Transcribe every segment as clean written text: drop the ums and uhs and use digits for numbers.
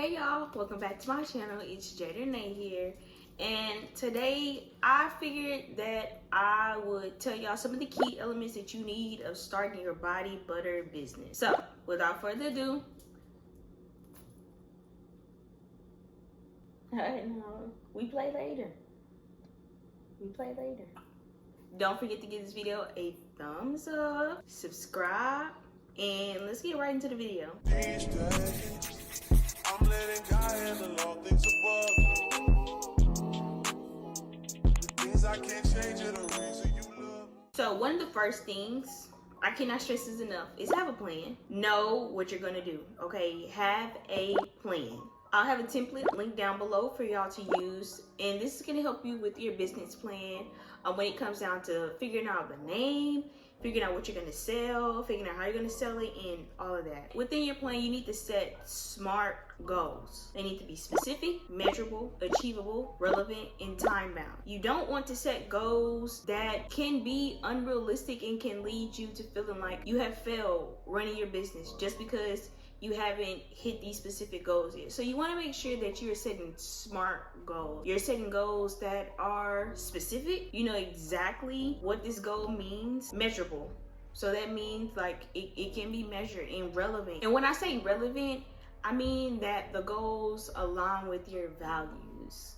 Hey y'all, welcome back to my channel. It's Jada Nay here, and today I figured that I would tell y'all some of the key elements that you need of starting your body butter business. So without further ado, we play later. Don't forget to give this video a thumbs up, subscribe, and let's get right into the video. I'm letting God handle all things above. The things I can't change are the reason you love. So one of the first things I cannot stress this enough is have a plan. Know what you're gonna do. Okay, have a plan. I'll have a template linked down below for y'all to use, and this is going to help you with your business plan when it comes down to figuring out the name, figuring out what you're going to sell, figuring out how you're going to sell it, and all of that. Within your plan, you need to set SMART goals. They need to be specific, measurable, achievable, relevant, and time-bound. You don't want to set goals that can be unrealistic and can lead you to feeling like you have failed running your business just because you haven't hit these specific goals yet. So you want to make sure that you're setting SMART goals. You're setting goals that are specific. You know exactly what this goal means. Measurable. So that means like it can be measured, and relevant. And when I say relevant, I mean that the goals align with your values.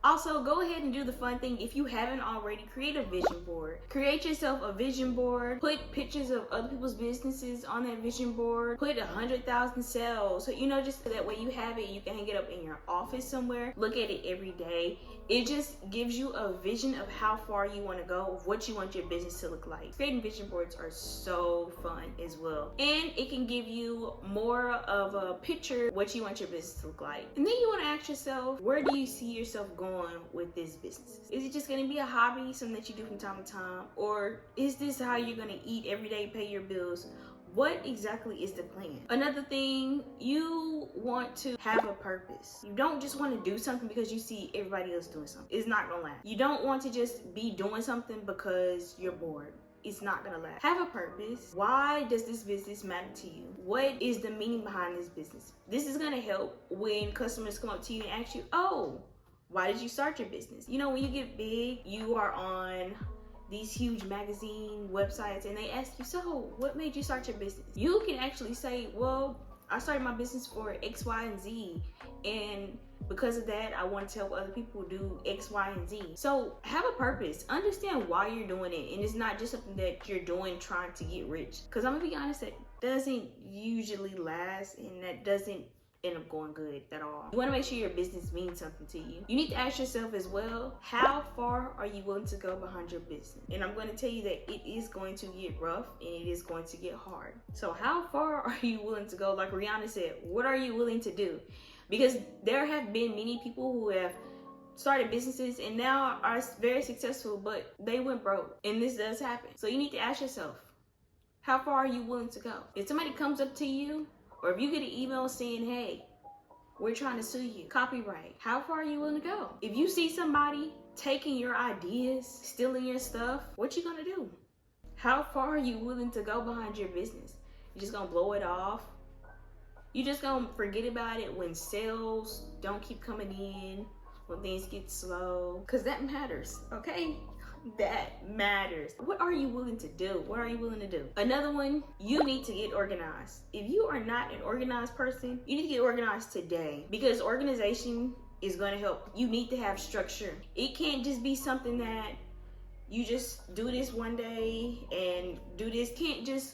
Also, go ahead and do the fun thing. If you haven't already, create a vision board. Create yourself a vision board. Put pictures of other people's businesses on that vision board. Put 100,000 sales. So, you know, just so that way you have it. You can hang it up in your office somewhere. Look at it every day. It just gives you a vision of how far you want to go, of what you want your business to look like. Creating vision boards are so fun as well. And it can give you more of a picture of what you want your business to look like. And then you want to ask yourself, where do you see yourself going with this business? Is it just going to be a hobby, something that you do from time to time? Or is this how you're going to eat every day, pay your bills? What exactly is the plan? Another thing, you want to have a purpose. You don't just want to do something because you see everybody else doing something. It's not gonna last. You don't want to just be doing something because you're bored. It's not gonna last. Have a purpose. Why does this business matter to you? What is the meaning behind this business? This is gonna help when customers come up to you and ask you, oh, why did you start your business? You know, when you get big, you are on these huge magazine websites and they ask you, so what made you start your business? You can actually say, well, I started my business for X, Y, and Z, and because of that, I want to help other people do X, Y, and Z. So have a purpose. Understand why you're doing it, and it's not just something that you're doing trying to get rich. Because I'm gonna be honest, that doesn't usually last, and that doesn't end up going good at all. You want to make sure your business means something to you. You need to ask yourself as well, how far are you willing to go behind your business? And I'm going to tell you that it is going to get rough and it is going to get hard. So how far are you willing to go? Like Rihanna said, what are you willing to do? Because there have been many people who have started businesses and now are very successful, but they went broke, and this does happen. So you need to ask yourself, how far are you willing to go? If somebody comes up to you, or if you get an email saying, hey, we're trying to sue you, copyright, how far are you willing to go? If you see somebody taking your ideas, stealing your stuff, what you gonna do? How far are you willing to go behind your business? You just gonna blow it off? You just gonna forget about it when sales don't keep coming in, when things get slow? Because that matters, okay? That matters. What are you willing to do? What are you willing to do? Another one, you need to get organized. If you are not an organized person, you need to get organized today, because organization is going to help. You need to have structure. It can't just be something that you just do this one day and do this. Can't just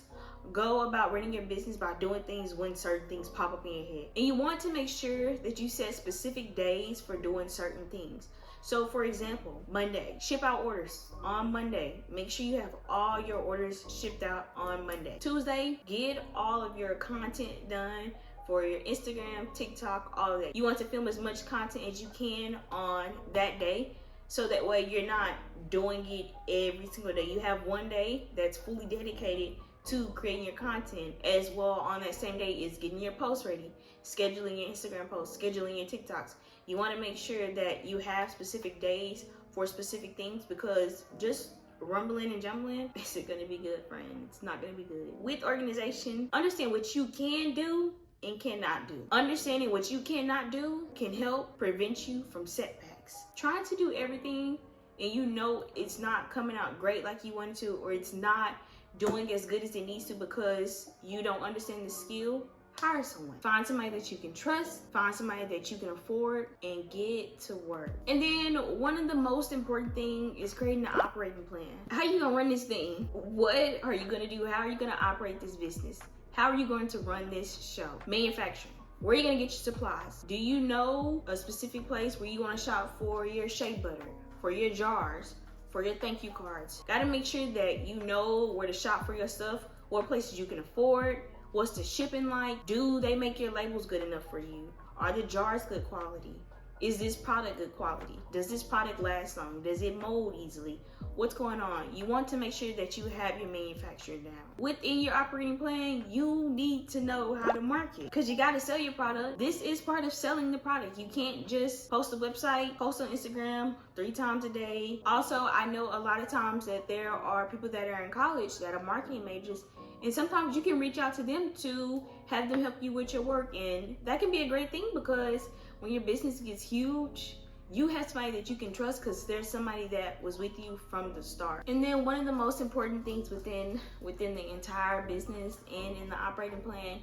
go about running your business by doing things when certain things pop up in your head. And you want to make sure that you set specific days for doing certain things. So for example, Monday, ship out orders on Monday. Make sure you have all your orders shipped out on Monday. Tuesday, get all of your content done for your Instagram, TikTok, all of that. You want to film as much content as you can on that day, so that way you're not doing it every single day. You have one day that's fully dedicated to creating your content. As well, on that same day is getting your posts ready, scheduling your Instagram posts, scheduling your TikToks. You want to make sure that you have specific days for specific things, because just rumbling and jumbling, is it going to be good, friend? It's not going to be good. With organization, understand what you can do and cannot do. Understanding what you cannot do can help prevent you from setbacks. Trying to do everything and you know it's not coming out great like you wanted to, or it's not doing as good as it needs to because you don't understand the skill, hire someone. Find somebody that you can trust, find somebody that you can afford, and get to work. And then one of the most important things is creating an operating plan. How are you gonna run this thing? What are you gonna do? How are you gonna operate this business? How are you going to run this show? Manufacturing. Where are you gonna get your supplies? Do you know a specific place where you wanna shop for your shea butter, for your jars, for your thank you cards? Gotta make sure that you know where to shop for your stuff, what places you can afford, what's the shipping like? Do they make your labels good enough for you? Are the jars good quality? Is this product good quality? Does this product last long? Does it mold easily? What's going on? You want to make sure that you have your manufacturing down. Within your operating plan, you need to know how to market because you got to sell your product. This is part of selling the product. You can't just post a website, post on Instagram 3 times a day. Also, I know a lot of times that there are people that are in college that are marketing majors, and sometimes you can reach out to them to have them help you with your work, and that can be a great thing because when your business gets huge, you have somebody that you can trust because there's somebody that was with you from the start. And then one of the most important things within the entire business and in the operating plan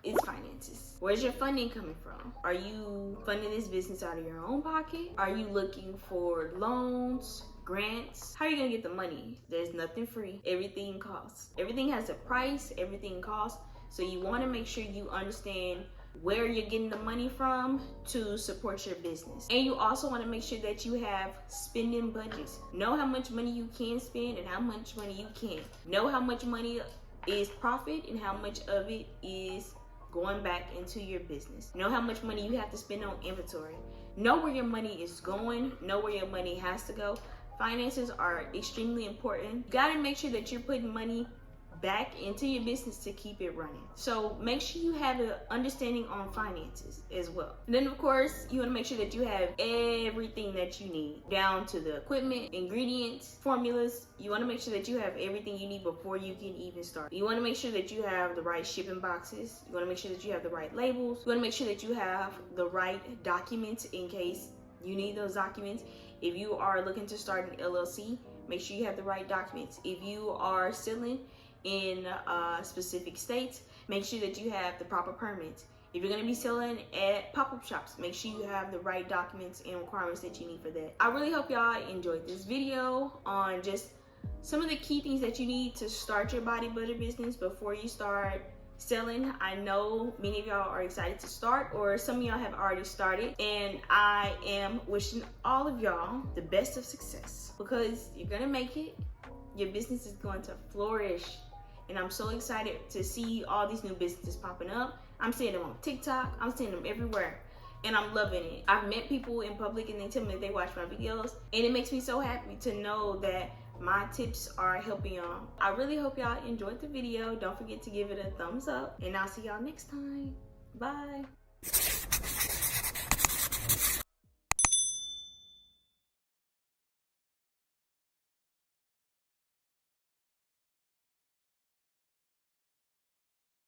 is finances. Where's your funding coming from? Are you funding this business out of your own pocket? Are you looking for loans, grants? How are you gonna get the money? There's nothing free. Everything costs. Everything has a price, everything costs. So you wanna make sure you understand where you're getting the money from to support your business. And you also want to make sure that you have spending budgets. Know how much money you can spend and how much money you can't. Know how much money is profit and how much of it is going back into your business. Know how much money you have to spend on inventory. Know where your money is going. Know where your money has to go. Finances are extremely important. You gotta make sure that you're putting money back into your business to keep it running. So make sure you have an understanding on finances as well. And then of course, you wanna make sure that you have everything that you need, down to the equipment, ingredients, formulas. You wanna make sure that you have everything you need before you can even start. You wanna make sure that you have the right shipping boxes. You wanna make sure that you have the right labels. You wanna make sure that you have the right documents in case you need those documents. If you are looking to start an LLC, make sure you have the right documents. If you are selling in specific states, make sure that you have the proper permits. If you're going to be selling at pop-up shops, make sure you have the right documents and requirements that you need for that. I really hope y'all enjoyed this video on just some of the key things that you need to start your body butter business before you start selling. I know many of y'all are excited to start, or some of y'all have already started, and I am wishing all of y'all the best of success because you're going to make it. Your business is going to flourish. And I'm so excited to see all these new businesses popping up. I'm seeing them on TikTok. I'm seeing them everywhere. And I'm loving it. I've met people in public and they tell me that they watch my videos. And it makes me so happy to know that my tips are helping y'all. I really hope y'all enjoyed the video. Don't forget to give it a thumbs up. And I'll see y'all next time. Bye.